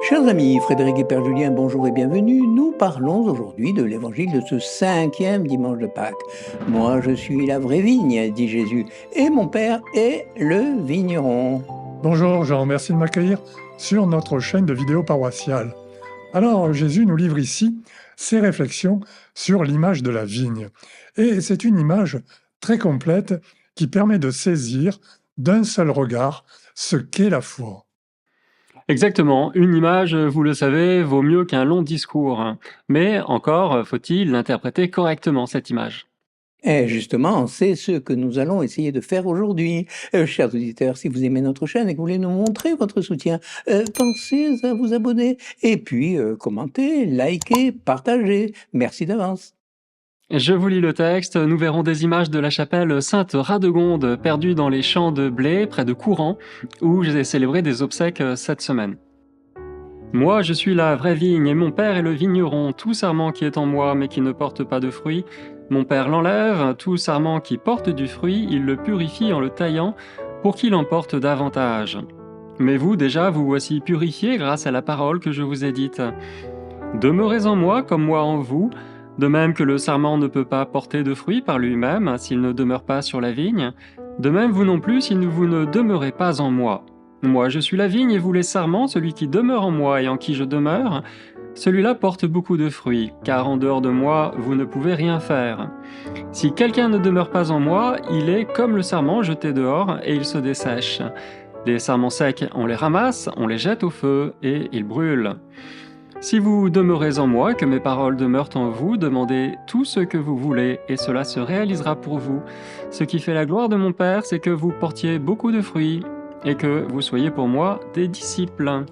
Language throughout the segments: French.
Chers amis, Frédéric et Père Julien, bonjour et bienvenue. Nous parlons aujourd'hui de l'évangile de ce 5e dimanche de Pâques. Moi, je suis la vraie vigne, dit Jésus, et mon Père est le vigneron. Bonjour Jean, merci de m'accueillir sur notre chaîne de vidéos paroissiale. Alors Jésus nous livre ici ses réflexions sur l'image de la vigne. Et c'est une image très complète qui permet de saisir d'un seul regard ce qu'est la foi. Exactement, une image, vous le savez, vaut mieux qu'un long discours. Mais encore faut-il l'interpréter correctement, cette image. Et justement, c'est ce que nous allons essayer de faire aujourd'hui. Chers auditeurs, si vous aimez notre chaîne et que vous voulez nous montrer votre soutien, pensez à vous abonner et puis commentez, likez, partagez. Merci d'avance. Je vous lis le texte, nous verrons des images de la chapelle Sainte-Radegonde, perdue dans les champs de blé près de Couran, où j'ai célébré des obsèques cette semaine. Moi, je suis la vraie vigne, et mon père est le vigneron. Tout sarment qui est en moi, mais qui ne porte pas de fruits, mon père l'enlève. Tout sarment qui porte du fruit, il le purifie en le taillant, pour qu'il en porte davantage. Mais vous, déjà, vous voici purifiés grâce à la parole que je vous ai dite. Demeurez en moi, comme moi en vous, de même que le sarment ne peut pas porter de fruits par lui-même s'il ne demeure pas sur la vigne, de même vous non plus si vous ne demeurez pas en moi. Moi je suis la vigne et vous les sarments, celui qui demeure en moi et en qui je demeure, celui-là porte beaucoup de fruits, car en dehors de moi vous ne pouvez rien faire. Si quelqu'un ne demeure pas en moi, il est comme le sarment jeté dehors et il se dessèche. Les sarments secs, on les ramasse, on les jette au feu et ils brûlent. Si vous demeurez en moi, que mes paroles demeurent en vous, demandez tout ce que vous voulez, et cela se réalisera pour vous. Ce qui fait la gloire de mon Père, c'est que vous portiez beaucoup de fruits, et que vous soyez pour moi des disciples.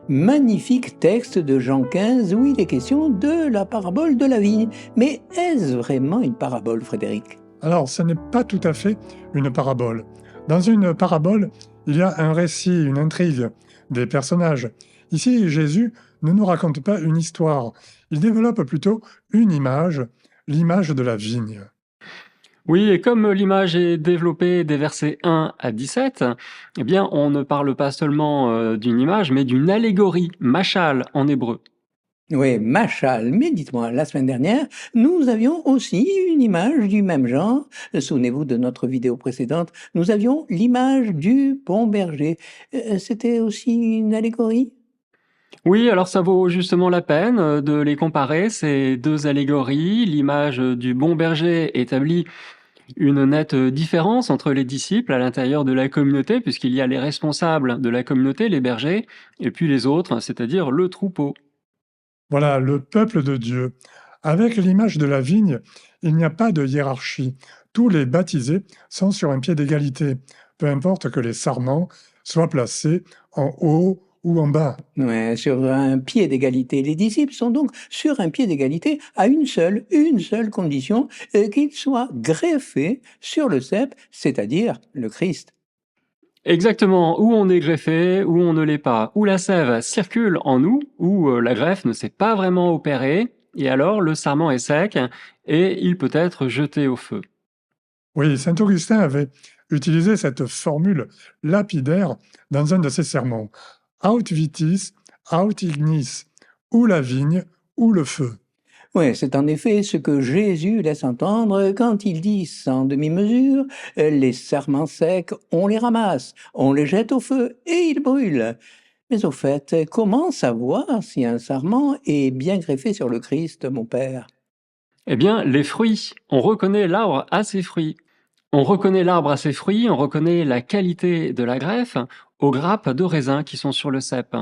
Magnifique texte de Jean 15 où il est question de la parabole de la vigne. Mais est-ce vraiment une parabole, Frédéric? Alors ce n'est pas tout à fait une parabole. Dans une parabole, il y a un récit, une intrigue, des personnages. Ici, Jésus ne nous raconte pas une histoire, il développe plutôt une image, l'image de la vigne. Oui, et comme l'image est développée des versets 1 à 17, eh bien, on ne parle pas seulement d'une image, mais d'une allégorie, machal en hébreu. Oui, Machal, mais dites-moi, la semaine dernière, nous avions aussi une image du même genre. Souvenez-vous de notre vidéo précédente, nous avions l'image du bon berger. C'était aussi une allégorie? Oui, alors ça vaut justement la peine de les comparer, ces deux allégories. L'image du bon berger établit une nette différence entre les disciples à l'intérieur de la communauté, puisqu'il y a les responsables de la communauté, les bergers, et puis les autres, c'est-à-dire le troupeau. Voilà, le peuple de Dieu. Avec l'image de la vigne, il n'y a pas de hiérarchie. Tous les baptisés sont sur un pied d'égalité, peu importe que les sarments soient placés en haut ou en bas. Ouais, sur un pied d'égalité. Les disciples sont donc sur un pied d'égalité à une seule condition, qu'ils soient greffés sur le cep, c'est-à-dire le Christ. Exactement, où on est greffé, où on ne l'est pas, où la sève circule en nous, où la greffe ne s'est pas vraiment opérée, et alors le sarment est sec, et il peut être jeté au feu. Oui, saint Augustin avait utilisé cette formule lapidaire dans un de ses sermons. Aut vitis, aut ignis, ou la vigne, ou le feu. Oui, c'est en effet ce que Jésus laisse entendre quand il dit sans demi-mesure, les sarments secs, on les ramasse, on les jette au feu et ils brûlent. Mais au fait, comment savoir si un sarment est bien greffé sur le Christ, mon père? Eh bien, les fruits, on reconnaît l'arbre à ses fruits. On reconnaît l'arbre à ses fruits, on reconnaît la qualité de la greffe aux grappes de raisin qui sont sur le cep.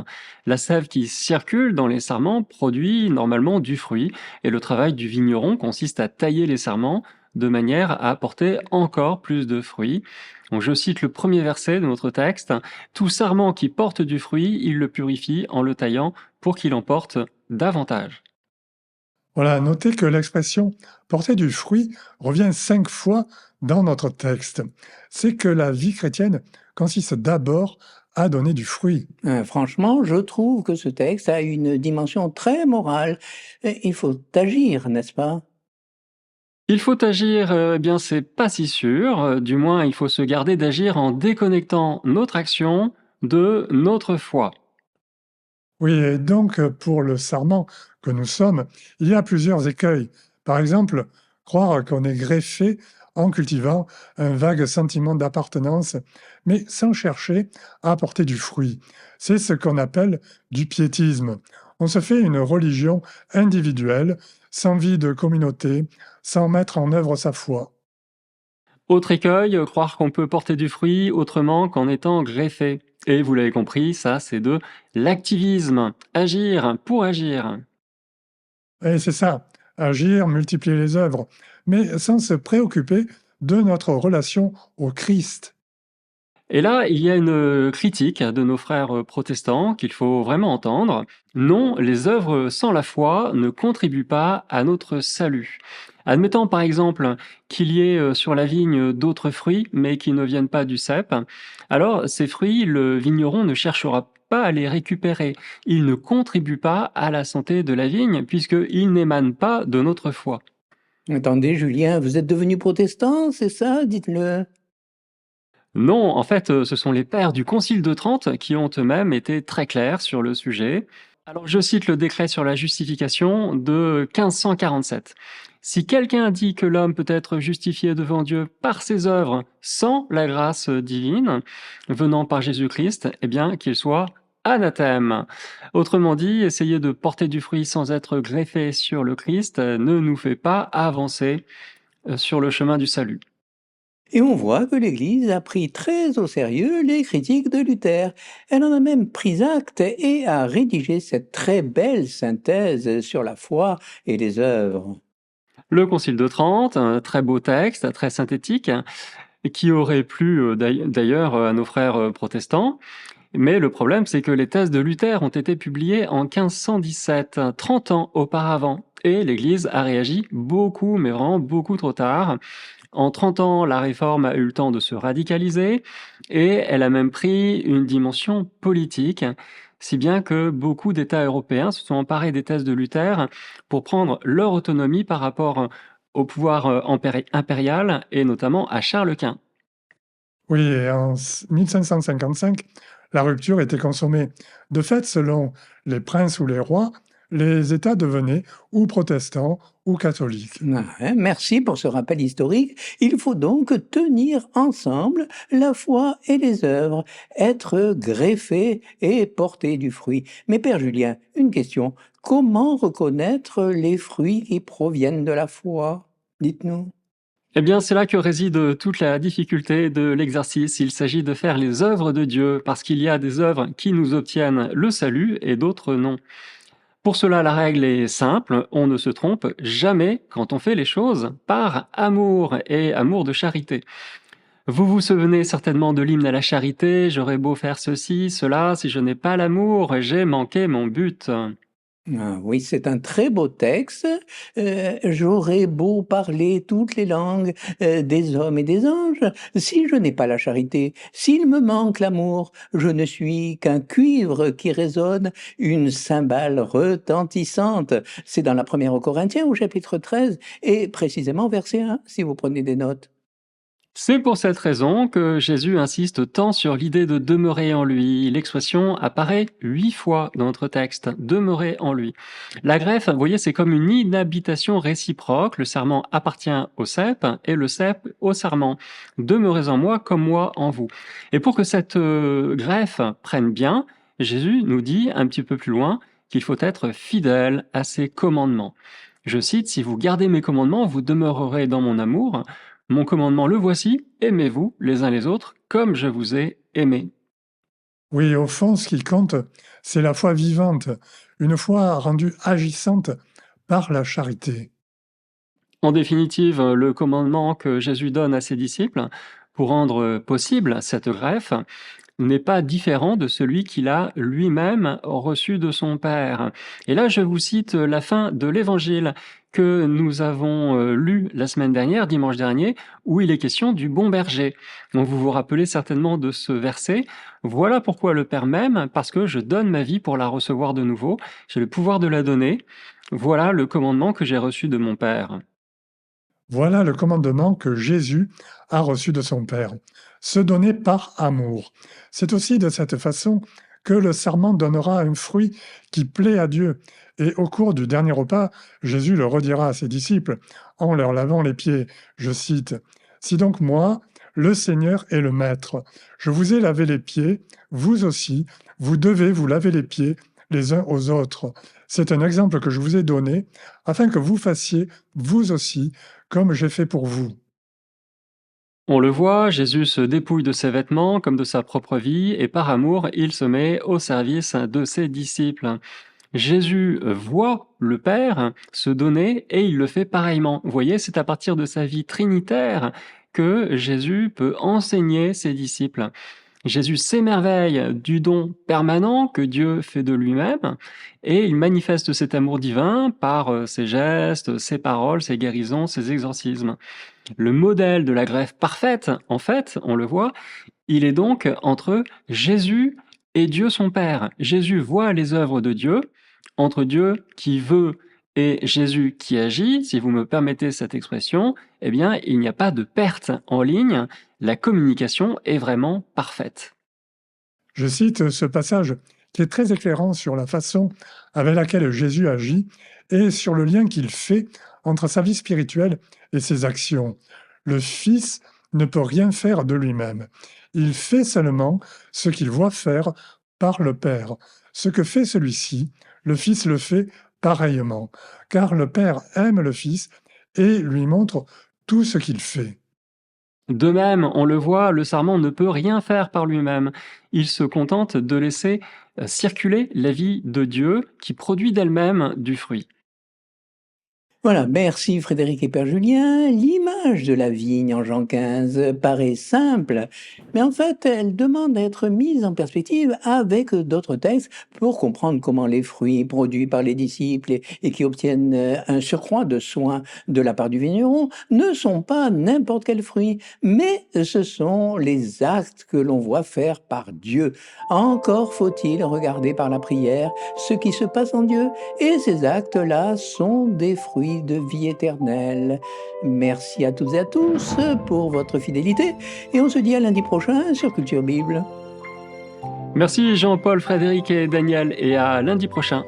La sève qui circule dans les sarments produit normalement du fruit, et le travail du vigneron consiste à tailler les sarments de manière à apporter encore plus de fruits. Donc, je cite le premier verset de notre texte. Tout sarment qui porte du fruit, il le purifie en le taillant pour qu'il en porte davantage. Voilà, notez que l'expression porter du fruit revient 5 fois dans notre texte. C'est que la vie chrétienne consiste d'abord à donner du fruit. Franchement, je trouve que ce texte a une dimension très morale. Il faut agir, n'est-ce pas? Il faut agir, eh bien c'est pas si sûr, du moins il faut se garder d'agir en déconnectant notre action de notre foi. Oui, et donc pour le sarment que nous sommes, il y a plusieurs écueils. Par exemple, croire qu'on est greffé en cultivant un vague sentiment d'appartenance, mais sans chercher à apporter du fruit. C'est ce qu'on appelle du piétisme. On se fait une religion individuelle, sans vie de communauté, sans mettre en œuvre sa foi. Autre écueil, croire qu'on peut porter du fruit autrement qu'en étant greffé. Et vous l'avez compris, ça c'est de l'activisme. Agir pour agir. Et c'est ça, agir, multiplier les œuvres, mais sans se préoccuper de notre relation au Christ. Et là, il y a une critique de nos frères protestants qu'il faut vraiment entendre. Non, les œuvres sans la foi ne contribuent pas à notre salut. Admettons par exemple qu'il y ait sur la vigne d'autres fruits, mais qui ne viennent pas du cep, alors ces fruits, le vigneron ne cherchera pas à les récupérer. Ils ne contribuent pas à la santé de la vigne, puisqu'ils n'émanent pas de notre foi. Attendez, Julien, vous êtes devenu protestant, c'est ça? Dites-le. Non, en fait, ce sont les pères du Concile de Trente qui ont eux-mêmes été très clairs sur le sujet. Alors, je cite le décret sur la justification de 1547. Si quelqu'un dit que l'homme peut être justifié devant Dieu par ses œuvres sans la grâce divine venant par Jésus-Christ, eh bien, qu'il soit anathème. Autrement dit, essayer de porter du fruit sans être greffé sur le Christ ne nous fait pas avancer sur le chemin du salut. Et on voit que l'Église a pris très au sérieux les critiques de Luther. Elle en a même pris acte et a rédigé cette très belle synthèse sur la foi et les œuvres. Le Concile de Trente, un très beau texte, très synthétique, qui aurait plu d'ailleurs à nos frères protestants. Mais le problème, c'est que les thèses de Luther ont été publiées en 1517, 30 ans auparavant. Et l'Église a réagi beaucoup, mais vraiment beaucoup trop tard. En 30 ans, la réforme a eu le temps de se radicaliser et elle a même pris une dimension politique, si bien que beaucoup d'États européens se sont emparés des thèses de Luther pour prendre leur autonomie par rapport au pouvoir impérial et notamment à Charles Quint. Oui, et en 1555, la rupture était consommée. De fait, selon les princes ou les rois, les États devenaient ou protestants ou catholiques. Ah, hein, merci pour ce rappel historique. Il faut donc tenir ensemble la foi et les œuvres, être greffé et porter du fruit. Mais Père Julien, une question. Comment reconnaître les fruits qui proviennent de la foi? Dites-nous. Eh bien, c'est là que réside toute la difficulté de l'exercice. Il s'agit de faire les œuvres de Dieu, parce qu'il y a des œuvres qui nous obtiennent le salut et d'autres non. Pour cela, la règle est simple, on ne se trompe jamais quand on fait les choses par amour et amour de charité. Vous vous souvenez certainement de l'hymne à la charité, j'aurais beau faire ceci, cela, si je n'ai pas l'amour, j'ai manqué mon but. Ah oui, c'est un très beau texte. J'aurais beau parler toutes les langues des hommes et des anges, si je n'ai pas la charité, s'il me manque l'amour, je ne suis qu'un cuivre qui résonne, une cymbale retentissante. C'est dans la première aux Corinthiens au chapitre 13 et précisément verset 1, si vous prenez des notes. C'est pour cette raison que Jésus insiste tant sur l'idée de demeurer en lui. L'expression apparaît 8 fois dans notre texte, demeurer en lui. La greffe, vous voyez, c'est comme une inhabitation réciproque. Le serment appartient au cep et le cep au serment. Demeurez en moi comme moi en vous. Et pour que cette greffe prenne bien, Jésus nous dit un petit peu plus loin qu'il faut être fidèle à ses commandements. Je cite, si vous gardez mes commandements, vous demeurerez dans mon amour. Mon commandement le voici, aimez-vous les uns les autres comme je vous ai aimé. Oui, au fond, ce qui compte, c'est la foi vivante, une foi rendue agissante par la charité. En définitive, le commandement que Jésus donne à ses disciples pour rendre possible cette greffe n'est pas différent de celui qu'il a lui-même reçu de son Père. Et là, je vous cite la fin de l'Évangile que nous avons lu la semaine dernière, dimanche dernier, où il est question du bon berger. Donc vous vous rappelez certainement de ce verset. Voilà pourquoi le Père m'aime, parce que je donne ma vie pour la recevoir de nouveau. J'ai le pouvoir de la donner. Voilà le commandement que j'ai reçu de mon Père. Voilà le commandement que Jésus a reçu de son Père, se donner par amour. C'est aussi de cette façon que le sarment donnera un fruit qui plaît à Dieu. Et au cours du dernier repas, Jésus le redira à ses disciples en leur lavant les pieds. Je cite, « Si donc moi, le Seigneur et le Maître, je vous ai lavé les pieds, vous aussi, vous devez vous laver les pieds les uns aux autres. C'est un exemple que je vous ai donné, afin que vous fassiez, vous aussi, comme j'ai fait pour vous. » On le voit, Jésus se dépouille de ses vêtements comme de sa propre vie, et par amour, il se met au service de ses disciples. Jésus voit le Père se donner et il le fait pareillement. Vous voyez, c'est à partir de sa vie trinitaire que Jésus peut enseigner ses disciples. Jésus s'émerveille du don permanent que Dieu fait de lui-même et il manifeste cet amour divin par ses gestes, ses paroles, ses guérisons, ses exorcismes. Le modèle de la greffe parfaite, en fait, on le voit, il est donc entre Jésus et Dieu son Père. Jésus voit les œuvres de Dieu, entre Dieu qui veut et Jésus qui agit, si vous me permettez cette expression, eh bien, il n'y a pas de perte en ligne, la communication est vraiment parfaite. Je cite ce passage qui est très éclairant sur la façon avec laquelle Jésus agit et sur le lien qu'il fait entre sa vie spirituelle et ses actions. Le Fils ne peut rien faire de lui-même. Il fait seulement ce qu'il voit faire par le Père. Ce que fait celui-ci, le Fils le fait pareillement, car le Père aime le Fils et lui montre tout ce qu'il fait. De même, on le voit, le sarment ne peut rien faire par lui-même. Il se contente de laisser circuler la vie de Dieu qui produit d'elle-même du fruit. Voilà, merci Frédéric et Père Julien. L'image de la vigne en Jean 15 paraît simple, mais en fait, elle demande à être mise en perspective avec d'autres textes pour comprendre comment les fruits produits par les disciples et qui obtiennent un surcroît de soins de la part du vigneron ne sont pas n'importe quel fruit, mais ce sont les actes que l'on voit faire par Dieu. Encore faut-il regarder par la prière ce qui se passe en Dieu, et ces actes-là sont des fruits de vie éternelle. Merci à toutes et à tous pour votre fidélité et on se dit à lundi prochain sur Culture Bible. Merci Jean-Paul, Frédéric et Daniel, et à lundi prochain.